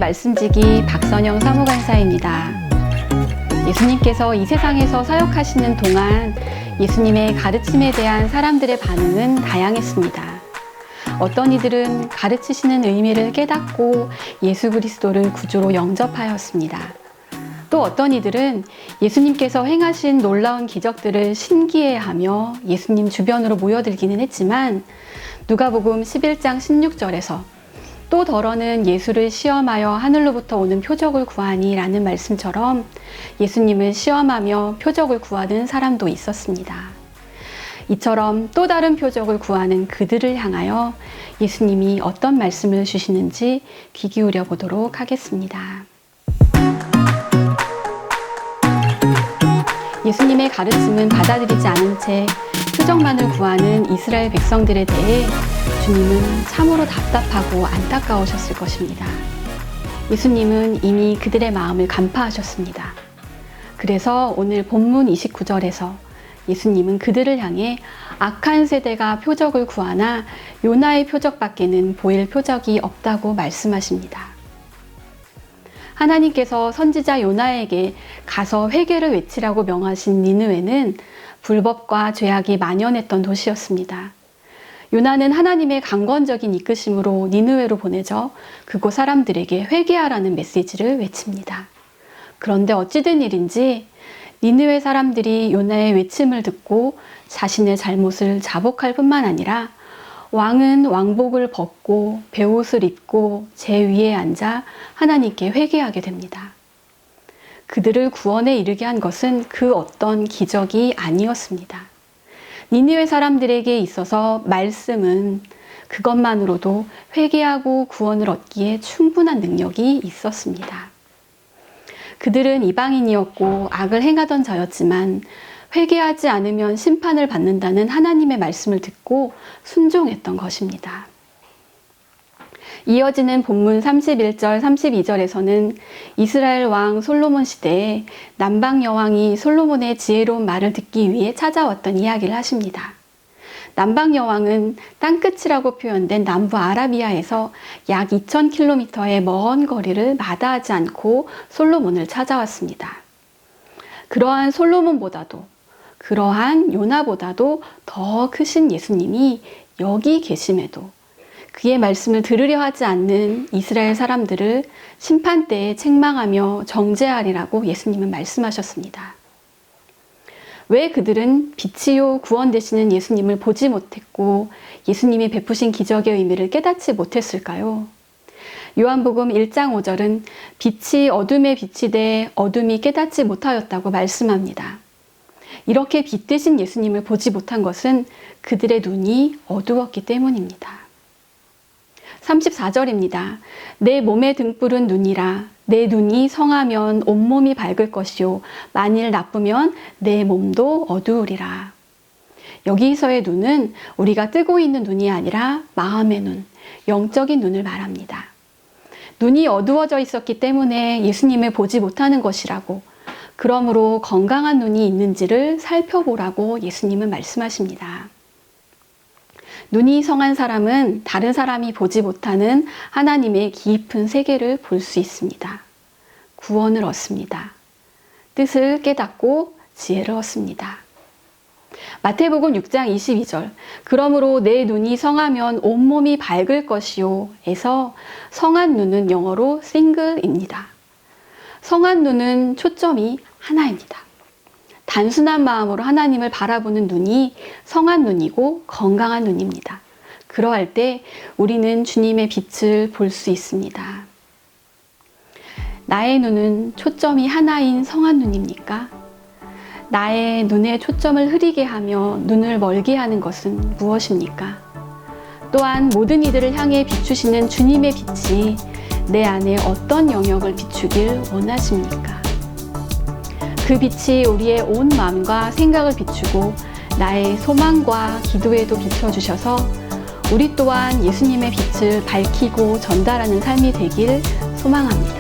말씀지기 박선영 사무관사입니다. 예수님께서 이 세상에서 사역하시는 동안 예수님의 가르침에 대한 사람들의 반응은 다양했습니다. 어떤 이들은 가르치시는 의미를 깨닫고 예수 그리스도를 구주로 영접하였습니다. 또 어떤 이들은 예수님께서 행하신 놀라운 기적들을 신기해하며 예수님 주변으로 모여들기는 했지만 누가복음 11장 16절에서 또 더러는 예수를 시험하여 하늘로부터 오는 표적을 구하니 라는 말씀처럼 예수님을 시험하며 표적을 구하는 사람도 있었습니다. 이처럼 또 다른 표적을 구하는 그들을 향하여 예수님이 어떤 말씀을 주시는지 귀 기울여 보도록 하겠습니다. 예수님의 가르침은 받아들이지 않은 채 표적만을 구하는 이스라엘 백성들에 대해 주님은 참으로 답답하고 안타까우셨을 것입니다. 예수님은 이미 그들의 마음을 간파하셨습니다. 그래서 오늘 본문 29절에서 예수님은 그들을 향해 악한 세대가 표적을 구하나 요나의 표적밖에는 보일 표적이 없다고 말씀하십니다. 하나님께서 선지자 요나에게 가서 회개를 외치라고 명하신 니느웨는 불법과 죄악이 만연했던 도시였습니다. 요나는 하나님의 강권적인 이끄심으로 니느웨로 보내져 그곳 사람들에게 회개하라는 메시지를 외칩니다. 그런데 어찌된 일인지 니느웨 사람들이 요나의 외침을 듣고 자신의 잘못을 자복할 뿐만 아니라 왕은 왕복을 벗고 베옷을 입고 제 위에 앉아 하나님께 회개하게 됩니다. 그들을 구원에 이르게 한 것은 그 어떤 기적이 아니었습니다. 니느웨 사람들에게 있어서 말씀은 그것만으로도 회개하고 구원을 얻기에 충분한 능력이 있었습니다. 그들은 이방인이었고 악을 행하던 자였지만 회개하지 않으면 심판을 받는다는 하나님의 말씀을 듣고 순종했던 것입니다. 이어지는 본문 31절, 32절에서는 이스라엘 왕 솔로몬 시대에 남방 여왕이 솔로몬의 지혜로운 말을 듣기 위해 찾아왔던 이야기를 하십니다. 남방 여왕은 땅끝이라고 표현된 남부 아라비아에서 약 2000km의 먼 거리를 마다하지 않고 솔로몬을 찾아왔습니다. 그러한 솔로몬보다도 그러한 요나보다도 더 크신 예수님이 여기 계심에도 그의 말씀을 들으려 하지 않는 이스라엘 사람들을 심판 때에 책망하며 정죄하리라고 예수님은 말씀하셨습니다. 왜 그들은 빛이요 구원 되시는 예수님을 보지 못했고 예수님이 베푸신 기적의 의미를 깨닫지 못했을까요? 요한복음 1장 5절은 빛이 어둠에 비치되 어둠이 깨닫지 못하였다고 말씀합니다. 이렇게 빛 되신 예수님을 보지 못한 것은 그들의 눈이 어두웠기 때문입니다. 34절입니다. 내 몸의 등불은 눈이라. 내 눈이 성하면 온몸이 밝을 것이요 만일 나쁘면 내 몸도 어두우리라. 여기서의 눈은 우리가 뜨고 있는 눈이 아니라 마음의 눈, 영적인 눈을 말합니다. 눈이 어두워져 있었기 때문에 예수님을 보지 못하는 것이라고, 그러므로 건강한 눈이 있는지를 살펴보라고 예수님은 말씀하십니다. 눈이 성한 사람은 다른 사람이 보지 못하는 하나님의 깊은 세계를 볼 수 있습니다. 구원을 얻습니다. 뜻을 깨닫고 지혜를 얻습니다. 마태복음 6장 22절 그러므로 내 눈이 성하면 온몸이 밝을 것이요 에서 성한 눈은 영어로 single입니다. 성한 눈은 초점이 하나입니다. 단순한 마음으로 하나님을 바라보는 눈이 성한 눈이고 건강한 눈입니다. 그러할 때 우리는 주님의 빛을 볼 수 있습니다. 나의 눈은 초점이 하나인 성한 눈입니까? 나의 눈에 초점을 흐리게 하며 눈을 멀게 하는 것은 무엇입니까? 또한 모든 이들을 향해 비추시는 주님의 빛이 내 안에 어떤 영역을 비추길 원하십니까? 그 빛이 우리의 온 마음과 생각을 비추고 나의 소망과 기도에도 비춰주셔서 우리 또한 예수님의 빛을 밝히고 전달하는 삶이 되길 소망합니다.